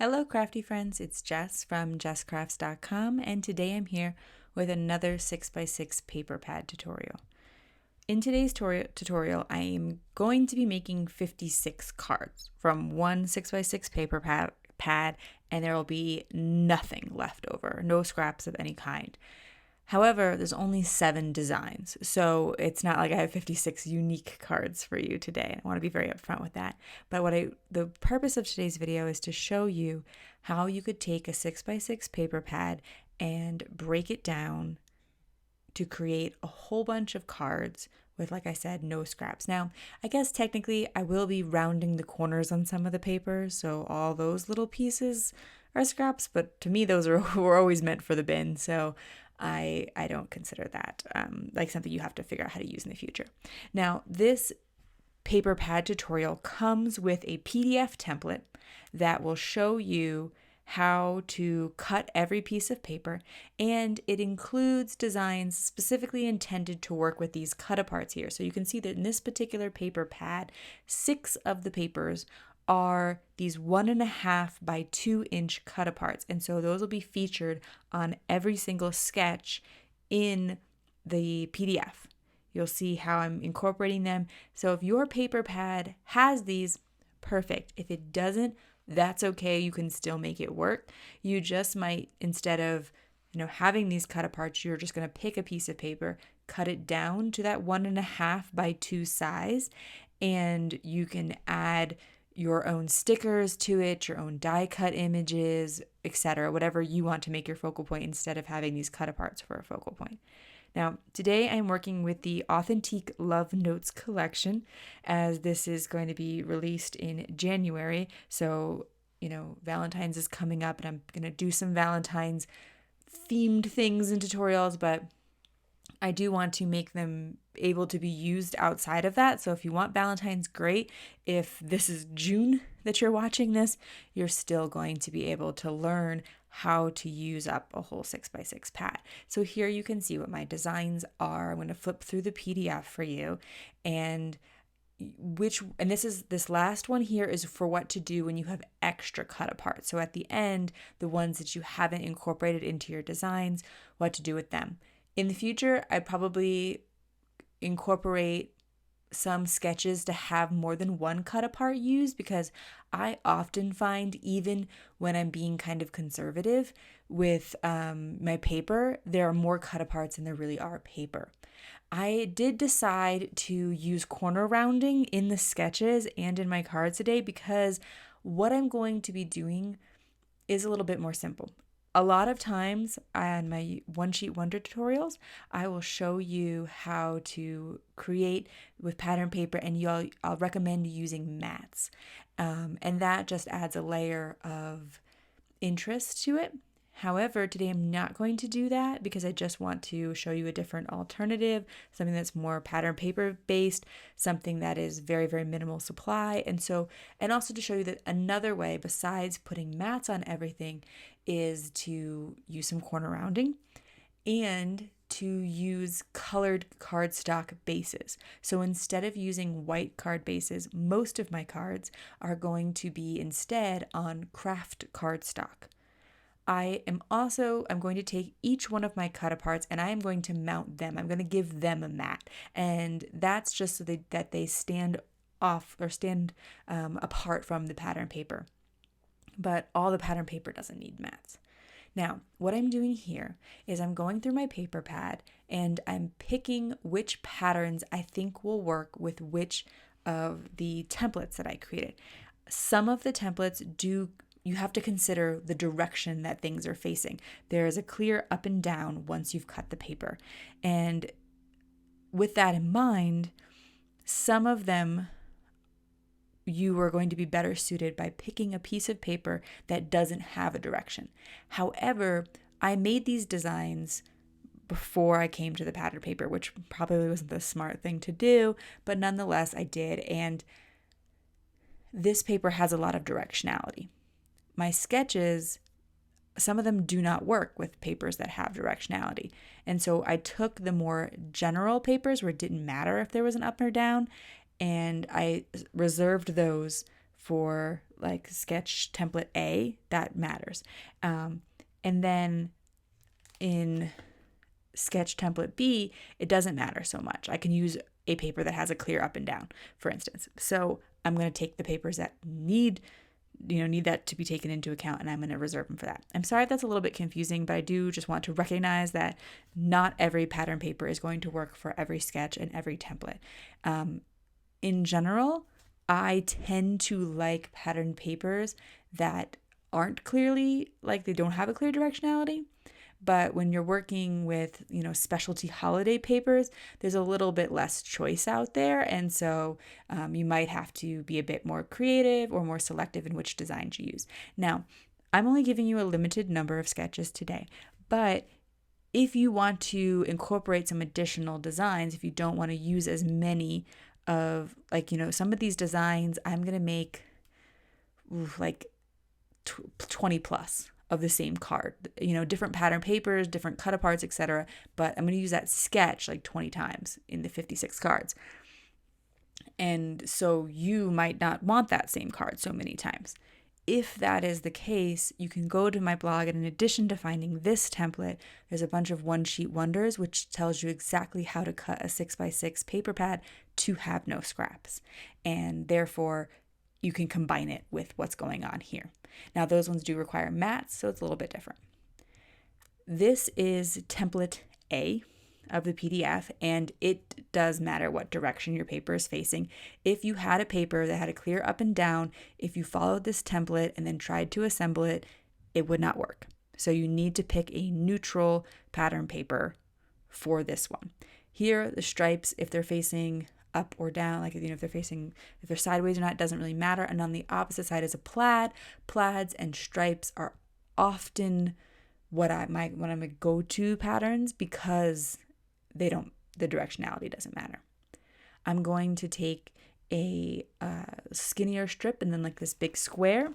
Hello crafty friends, it's Jess from jesscrafts.com, and today I'm here with another 6x6 paper pad tutorial. In today's tutorial, I am going to be making 56 cards from one 6x6 paper pad, and there will be nothing left over, no scraps of any kind. However, there's only 7 designs, so it's not like I have 56 unique cards for you today. I want to be very upfront with that. But the purpose of today's video is to show you how you could take a 6x6 paper pad and break it down to create a whole bunch of cards with, like I said, no scraps. Now, I guess technically I will be rounding the corners on some of the papers, so all those little pieces are scraps, but to me those were always meant for the bin, so I don't consider that like something you have to figure out how to use in the future. Now, this paper pad tutorial comes with a PDF template that will show you how to cut every piece of paper, and it includes designs specifically intended to work with these cut aparts here. So you can see that in this particular paper pad, 6 of the papers are these 1.5 by 2 inch cut aparts, and so those will be featured on every single sketch in the PDF. You'll see how I'm incorporating them. So if your paper pad has these, perfect. If it doesn't, that's okay. You can still make it work. You just might, instead of having these cut aparts, you're just going to pick a piece of paper, cut it down to that 1.5 by 2 size, and you can add your own stickers to it, your own die cut images, etc., whatever you want to make your focal point instead of having these cut aparts for a focal point. Now, today I'm working with the Authentique Love Notes collection, as this is going to be released in January. So, Valentine's is coming up, and I'm going to do some Valentine's themed things and tutorials, but I do want to make them able to be used outside of that. So if you want Valentine's, great. If this is June that you're watching this, you're still going to be able to learn how to use up a whole 6x6 pad. So here you can see what my designs are. I'm going to flip through the PDF for you, and this last one here is for what to do when you have extra cut apart. So at the end, the ones that you haven't incorporated into your designs, what to do with them. In the future, I'd probably incorporate some sketches to have more than one cut apart used, because I often find, even when I'm being kind of conservative with my paper, there are more cut aparts than there really are paper. I did decide to use corner rounding in the sketches and in my cards today, because what I'm going to be doing is a little bit more simple. A lot of times on my One Sheet Wonder tutorials, I will show you how to create with pattern paper, and I'll recommend using mats. And that just adds a layer of interest to it. However, today I'm not going to do that, because I just want to show you a different alternative, something that's more pattern paper based, something that is very, very minimal supply. And also to show you that another way besides putting mats on everything is to use some corner rounding and to use colored cardstock bases. So instead of using white card bases, most of my cards are going to be instead on Kraft cardstock. I'm going to take each one of my cut aparts, and I am going to mount them. I'm going to give them a mat, and that's just so that they stand off or stand apart from the pattern paper. But all the pattern paper doesn't need mats. Now, what I'm doing here is I'm going through my paper pad, and I'm picking which patterns I think will work with which of the templates that I created. Some of the templates you have to consider the direction that things are facing. There is a clear up and down once you've cut the paper. And with that in mind, some of them you are going to be better suited by picking a piece of paper that doesn't have a direction. However, I made these designs before I came to the pattern paper, which probably wasn't the smart thing to do, but nonetheless I did. And this paper has a lot of directionality. My sketches, some of them do not work with papers that have directionality. And so I took the more general papers where it didn't matter if there was an up or down, and I reserved those for like sketch template A, that matters. And then in sketch template B, it doesn't matter so much. I can use a paper that has a clear up and down, for instance. So I'm going to take the papers that need that to be taken into account, and I'm going to reserve them for that. I'm sorry if that's a little bit confusing, but I do just want to recognize that not every pattern paper is going to work for every sketch and every template. In general, I tend to like pattern papers that aren't clearly, like they don't have a clear directionality. But when you're working with, specialty holiday papers, there's a little bit less choice out there. And so you might have to be a bit more creative or more selective in which designs you use. Now, I'm only giving you a limited number of sketches today, but if you want to incorporate some additional designs, if you don't want to use as many of, some of these designs, I'm going to make 20 plus of the same card, different pattern papers, different cut aparts, etc. But I'm going to use that sketch like 20 times in the 56 cards. And so you might not want that same card so many times. If that is the case, you can go to my blog, and in addition to finding this template, there's a bunch of one sheet wonders, which tells you exactly how to cut a 6x6 paper pad to have no scraps. And therefore, you can combine it with what's going on here. Now, those ones do require mats, so it's a little bit different. This is template A of the PDF, and it does matter what direction your paper is facing. If you had a paper that had a clear up and down, if you followed this template and then tried to assemble it, it would not work. So you need to pick a neutral pattern paper for this one. Here, the stripes, if they're facing up or down, if they're sideways or not, doesn't really matter. And on the opposite side is a plaid. Plaids and stripes are often one of my go-to patterns because the directionality doesn't matter. I'm going to take a skinnier strip and then like this big square.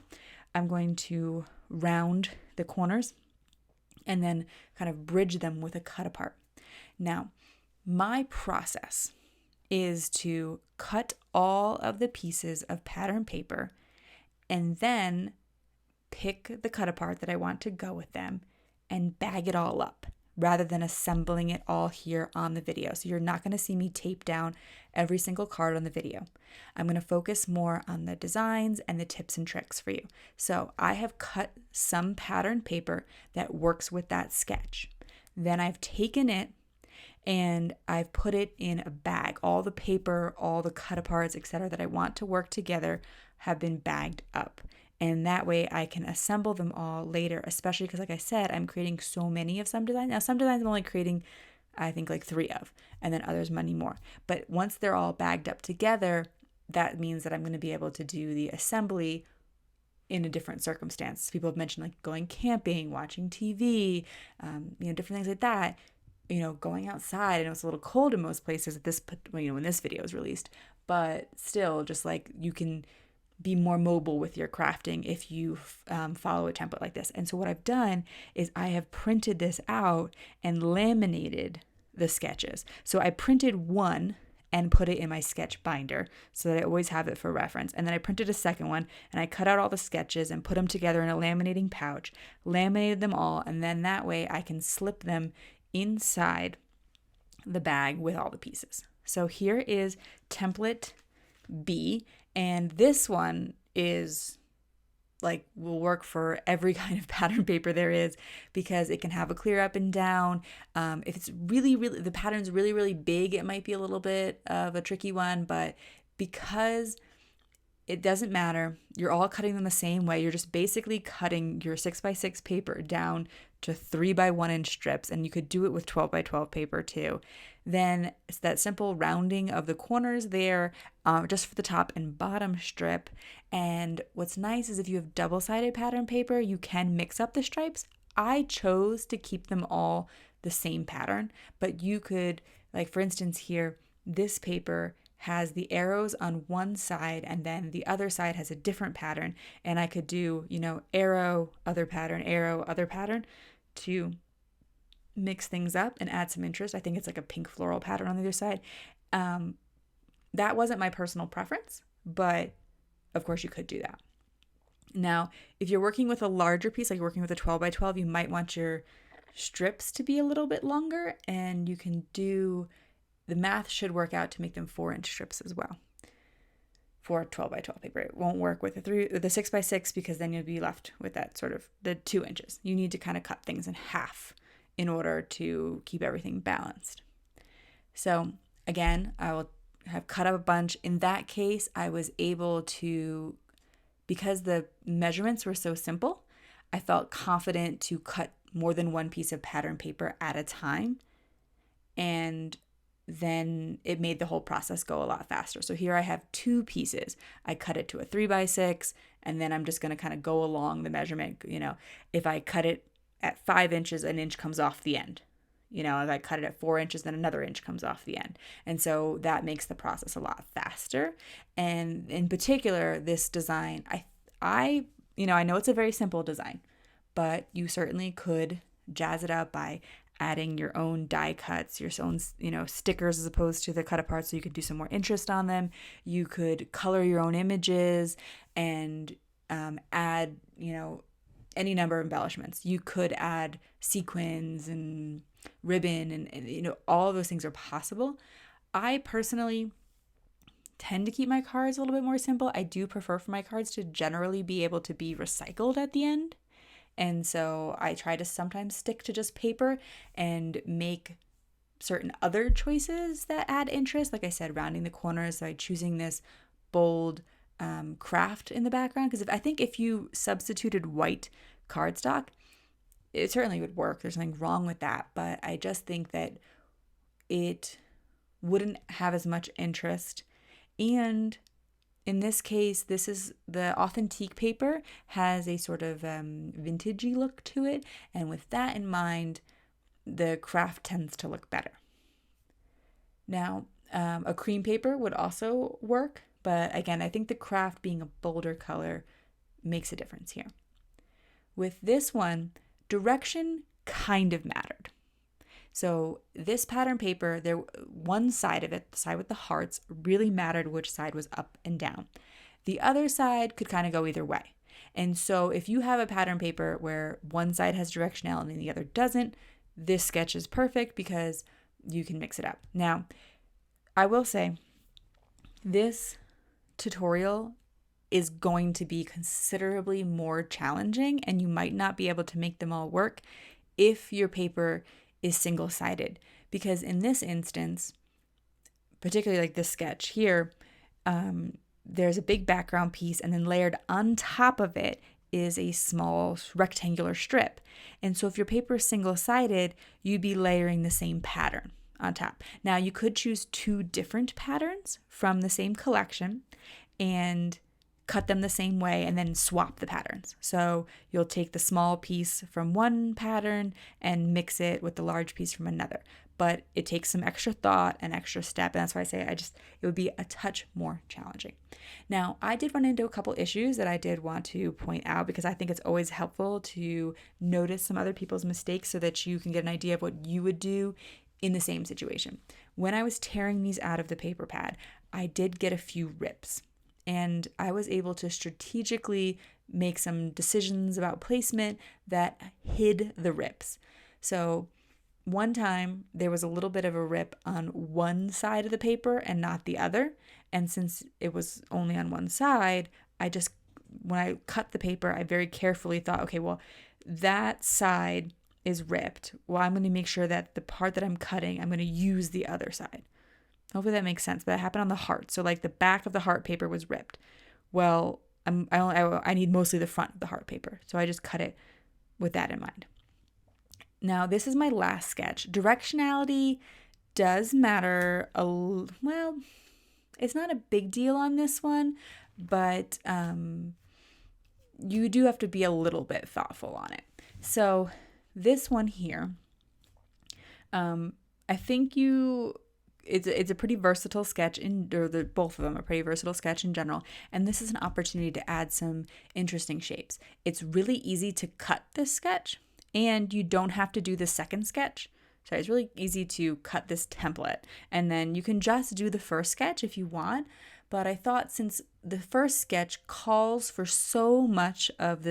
I'm going to round the corners and then kind of bridge them with a cut apart. Now, my process is to cut all of the pieces of pattern paper and then pick the cut apart that I want to go with them and bag it all up rather than assembling it all here on the video. So you're not going to see me tape down every single card on the video. I'm going to focus more on the designs and the tips and tricks for you. So I have cut some pattern paper that works with that sketch. Then I've taken it and I've put it in a bag. All the paper, all the cut aparts, etc. that I want to work together have been bagged up. And that way I can assemble them all later, especially because, like I said, I'm creating so many of some designs. Now, some designs I'm only creating, I think, like 3 of, and then others many more. But once they're all bagged up together, that means that I'm going to be able to do the assembly in a different circumstance. People have mentioned like going camping, watching TV, different things like that. Going outside. I know it's a little cold in most places when this video is released, but still, just like you can be more mobile with your crafting if you follow a template like this. And so what I've done is I have printed this out and laminated the sketches. So I printed one and put it in my sketch binder so that I always have it for reference. And then I printed a second one and I cut out all the sketches and put them together in a laminating pouch, laminated them all, and then that way I can slip them inside the bag with all the pieces. So here is template B, and this one is will work for every kind of pattern paper there is because it can have a clear up and down. If it's really, the pattern's really, really big, it might be a little bit of a tricky one, but because it doesn't matter, you're all cutting them the same way. You're just basically cutting your 6x6 paper down to 3x1 inch strips, and you could do it with 12x12 paper too. Then it's that simple rounding of the corners there, just for the top and bottom strip. And what's nice is if you have double-sided pattern paper, you can mix up the stripes. I chose to keep them all the same pattern, but you could, for instance here, this paper has the arrows on one side and then the other side has a different pattern, and I could do, arrow, other pattern to mix things up and add some interest. I think it's like a pink floral pattern on the other side. That wasn't my personal preference, but of course you could do that. Now, if you're working with a larger piece, like you're working with a 12 by 12, you might want your strips to be a little bit longer, and you can do, the math should work out to make them 4-inch strips as well for 12 by 12 paper. It won't work with the 6 by 6 because then you'll be left with that sort of the 2 inches. You need to kind of cut things in half in order to keep everything balanced. So again, I will have cut up a bunch. In that case, I was able to, because the measurements were so simple, I felt confident to cut more than one piece of pattern paper at a time. And then it made the whole process go a lot faster. So here I have 2 pieces. I cut it to a 3 by 6, and then I'm just going to kind of go along the measurement. If I cut it at 5 inches, an inch comes off the end. If I cut it at 4 inches, then another inch comes off the end. And so that makes the process a lot faster. And in particular, this design, I know it's a very simple design, but you certainly could jazz it up by adding your own die cuts, your own, stickers as opposed to the cut apart, so you could do some more interest on them. You could color your own images and add, any number of embellishments. You could add sequins and ribbon and all of those things are possible. I personally tend to keep my cards a little bit more simple. I do prefer for my cards to generally be able to be recycled at the end. And so I try to sometimes stick to just paper and make certain other choices that add interest. Like I said, rounding the corners by choosing this bold Kraft in the background. Because I think if you substituted white cardstock, it certainly would work. There's nothing wrong with that. But I just think that it wouldn't have as much interest. And in this case, this is the Authentique paper has a sort of vintagey look to it. And with that in mind, the Kraft tends to look better. Now, a cream paper would also work. But again, I think the Kraft being a bolder color makes a difference here. With this one, direction kind of mattered. So this pattern paper, one side of it, the side with the hearts, really mattered which side was up and down. The other side could kind of go either way. And so if you have a pattern paper where one side has directionality and the other doesn't, this sketch is perfect because you can mix it up. Now, I will say this tutorial is going to be considerably more challenging, and you might not be able to make them all work if your paper is single-sided, because in this instance, particularly like this sketch here, there's a big background piece, and then layered on top of it is a small rectangular strip. And so if your paper is single-sided, you'd be layering the same pattern on top. Now you could choose 2 different patterns from the same collection and cut them the same way and then swap the patterns. So you'll take the small piece from one pattern and mix it with the large piece from another. But it takes some extra thought and extra step, and that's why I say it would be a touch more challenging. Now, I did run into a couple issues that I did want to point out, because I think it's always helpful to notice some other people's mistakes so that you can get an idea of what you would do in the same situation. When I was tearing these out of the paper pad, I did get a few rips. And I was able to strategically make some decisions about placement that hid the rips. So one time there was a little bit of a rip on one side of the paper and not the other. And since it was only on one side, when I cut the paper, I very carefully thought, okay, well, that side is ripped. Well, I'm going to make sure that the part that I'm cutting, I'm going to use the other side. Hopefully that makes sense, but that happened on the heart. So like the back of the heart paper was ripped. Well, I need mostly the front of the heart paper. So I just cut it with that in mind. Now, this is my last sketch. Directionality does matter. Well, it's not a big deal on this one, but you do have to be a little bit thoughtful on it. So this one here, I think it's a pretty versatile sketch, both of them are pretty versatile sketch in general, and this is an opportunity to add some interesting shapes. It's really easy to cut this sketch, and you don't have to do the second sketch. So it's really easy to cut this template, and then you can just do the first sketch if you want, but I thought since the first sketch calls for so much of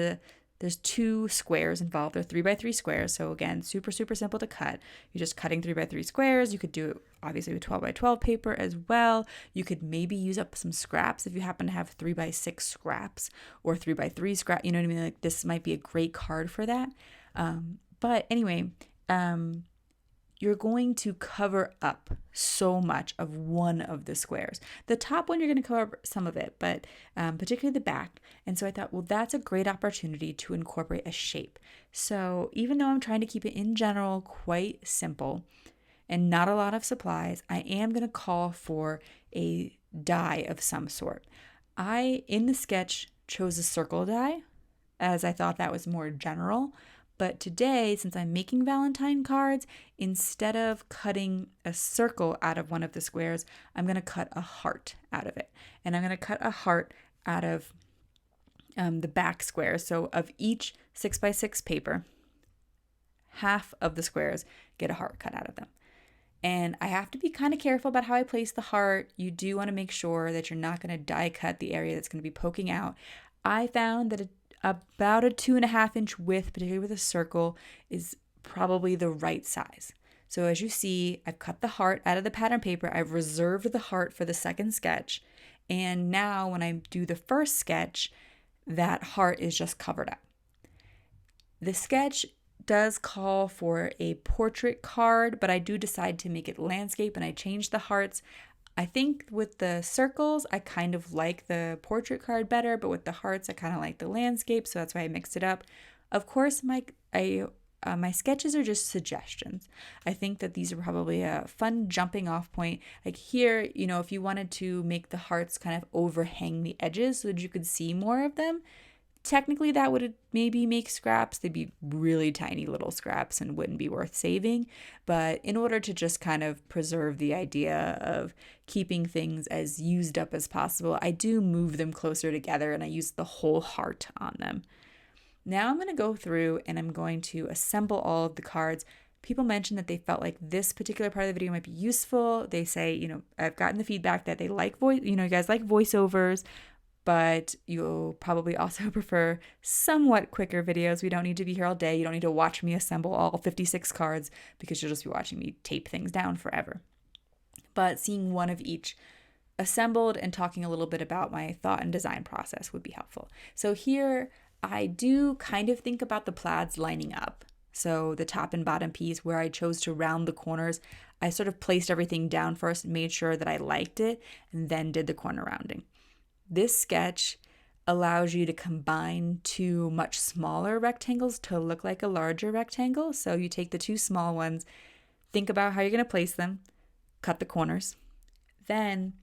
there's 2 squares involved. They're 3x3 squares. So again, super, super simple to cut. You're just cutting 3x3 squares. You could do it obviously with 12x12 paper as well. You could maybe use up some scraps if you happen to have 3x6 scraps or 3x3 scrap. You know what I mean? Like this might be a great card for that. But anyway, you're going to cover up so much of one of the squares. The top one, you're going to cover some of it, but particularly the back. And so I thought, well, that's a great opportunity to incorporate a shape. So even though I'm trying to keep it in general quite simple and not a lot of supplies, I am going to call for a die of some sort. In the sketch, chose a circle die as I thought that was more general. But today, since I'm making Valentine cards, instead of cutting a circle out of one of the squares, I'm going to cut a heart out of it. And I'm going to cut a heart out of the back squares. So of each 6x6 paper, half of the squares get a heart cut out of them. And I have to be kind of careful about how I place the heart. You do want to make sure that you're not going to die cut the area that's going to be poking out. I found that about a 2.5-inch width, particularly with a circle, is probably the right size. So as you see, I've cut the heart out of the pattern paper. I've reserved the heart for the second sketch. And now when I do the first sketch, that heart is just covered up. The sketch does call for a portrait card, but I do decide to make it landscape and I change the hearts. I think with the circles, I kind of like the portrait card better, but with the hearts, I kind of like the landscape, so that's why I mixed it up. Of course, my sketches are just suggestions. I think that these are probably a fun jumping off point. Like here, if you wanted to make the hearts kind of overhang the edges so that you could see more of them, technically that would maybe make scraps. They'd be really tiny little scraps and wouldn't be worth saving. But in order to just kind of preserve the idea of keeping things as used up as possible, I do move them closer together and I use the whole heart on them. Now I'm going to go through and I'm going to assemble all of the cards. People mentioned that they felt like this particular part of the video might be useful. They say, I've gotten the feedback that they like you guys like voiceovers, but you'll probably also prefer somewhat quicker videos. We don't need to be here all day. You don't need to watch me assemble all 56 cards because you'll just be watching me tape things down forever. But seeing one of each assembled and talking a little bit about my thought and design process would be helpful. So here I do kind of think about the plaids lining up. So the top and bottom piece where I chose to round the corners, I sort of placed everything down first, made sure that I liked it, and then did the corner rounding. This sketch allows you to combine 2 much smaller rectangles to look like a larger rectangle. So you take the 2 small ones, think about how you're going to place them, cut the corners. Then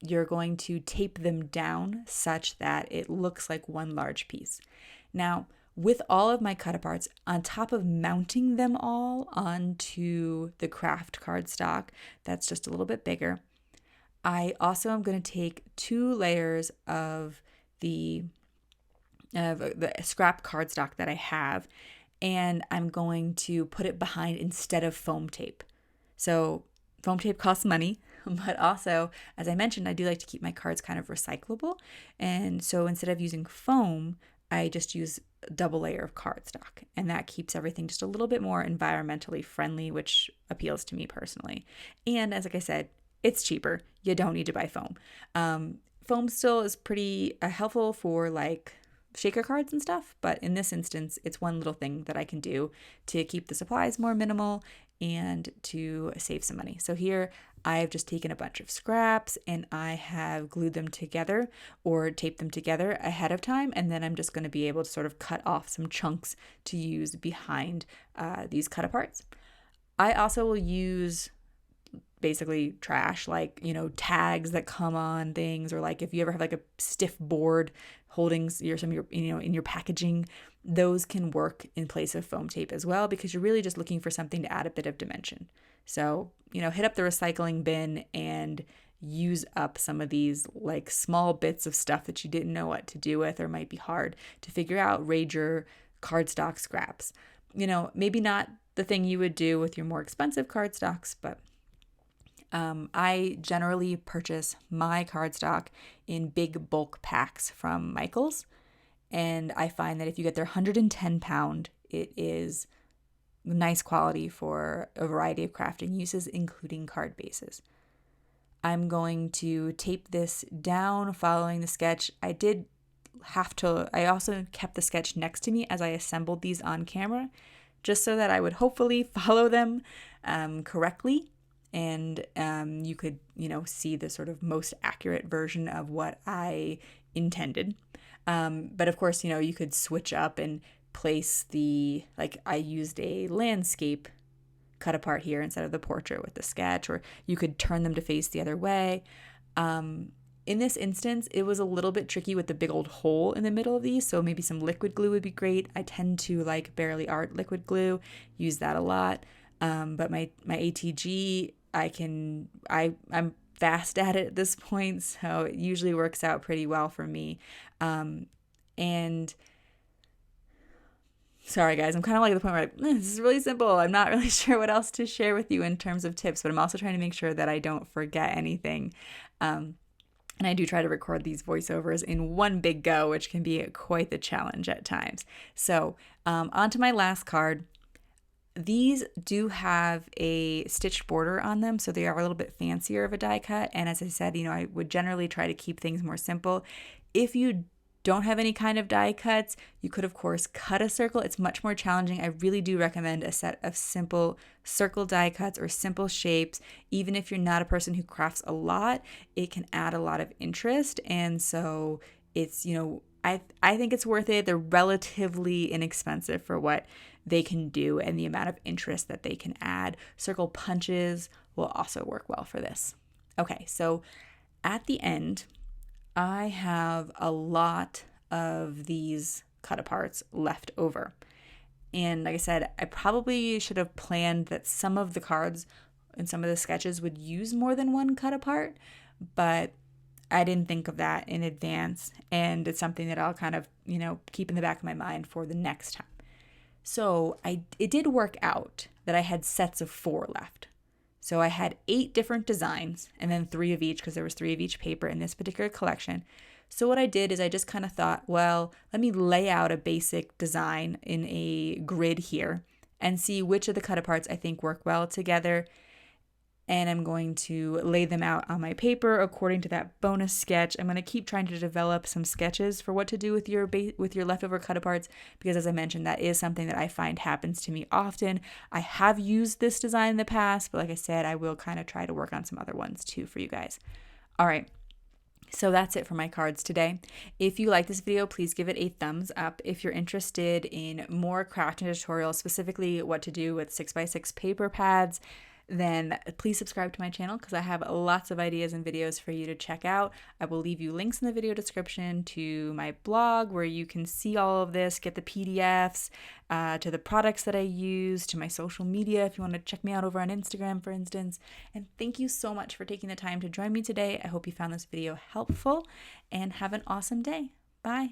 you're going to tape them down such that it looks like one large piece. Now, with all of my cut aparts, on top of mounting them all onto the Kraft cardstock, that's just a little bit bigger, I also am going to take 2 layers of the scrap cardstock that I have, and I'm going to put it behind instead of foam tape. So foam tape costs money, but also, as I mentioned, I do like to keep my cards kind of recyclable. And so instead of using foam, I just use a double layer of cardstock, and that keeps everything just a little bit more environmentally friendly, which appeals to me personally. And as like I said, it's cheaper. You don't need to buy foam. Foam still is pretty helpful for like shaker cards and stuff, but in this instance, it's one little thing that I can do to keep the supplies more minimal and to save some money. So here I've just taken a bunch of scraps and I have glued them together or taped them together ahead of time, and then I'm just going to be able to sort of cut off some chunks to use behind these cut aparts. I also will use basically trash, like, tags that come on things, or like if you ever have like a stiff board holding some of your, in your packaging, those can work in place of foam tape as well, because you're really just looking for something to add a bit of dimension. So, hit up the recycling bin and use up some of these like small bits of stuff that you didn't know what to do with or might be hard to figure out. Raid your cardstock scraps. Maybe not the thing you would do with your more expensive cardstocks, but I generally purchase my cardstock in big bulk packs from Michaels, and I find that if you get their 110 pound, it is nice quality for a variety of crafting uses, including card bases. I'm going to tape this down following the sketch. I also kept the sketch next to me as I assembled these on camera, just so that I would hopefully follow them correctly, and you could, see the sort of most accurate version of what I intended. But of course, you could switch up and place I used a landscape cut apart here instead of the portrait with the sketch, or you could turn them to face the other way. In this instance, it was a little bit tricky with the big old hole in the middle of these, so maybe some liquid glue would be great. I tend to like Barely Art liquid glue, use that a lot. But my ATG, I'm fast at it at this point, so it usually works out pretty well for me. And sorry guys, I'm kind of like at the point where this is really simple. I'm not really sure what else to share with you in terms of tips, but I'm also trying to make sure that I don't forget anything. And I do try to record these voiceovers in one big go, which can be quite the challenge at times. So on to my last card. These do have a stitched border on them, so they are a little bit fancier of a die cut. And as I said, I would generally try to keep things more simple. If you don't have any kind of die cuts, you could, of course, cut a circle. It's much more challenging. I really do recommend a set of simple circle die cuts or simple shapes. Even if you're not a person who crafts a lot, it can add a lot of interest. And so it's, I think it's worth it. They're relatively inexpensive for what they can do and the amount of interest that they can add. Circle punches will also work well for this. Okay, so at the end, I have a lot of these cut aparts left over. And like I said, I probably should have planned that some of the cards and some of the sketches would use more than one cut apart, but I didn't think of that in advance, and it's something that I'll kind of, keep in the back of my mind for the next time. So it did work out that I had sets of 4 left. So I had 8 different designs and then 3 of each, because there was 3 of each paper in this particular collection. So what I did is I just kind of thought, well, let me lay out a basic design in a grid here and see which of the cut aparts I think work well together. And I'm going to lay them out on my paper according to that bonus sketch. I'm going to keep trying to develop some sketches for what to do with your leftover cut aparts, because as I mentioned, that is something that I find happens to me often. I have used this design in the past, but like I said, I will kind of try to work on some other ones too for you guys. All right. So that's it for my cards today. If you like this video, please give it a thumbs up. If you're interested in more crafting tutorials, specifically what to do with 6x6 paper pads, then please subscribe to my channel, because I have lots of ideas and videos for you to check out. I will leave you links in the video description to my blog where you can see all of this, get the PDFs, to the products that I use, to my social media if you want to check me out over on Instagram, for instance. And thank you so much for taking the time to join me today. I hope you found this video helpful, and have an awesome day. Bye.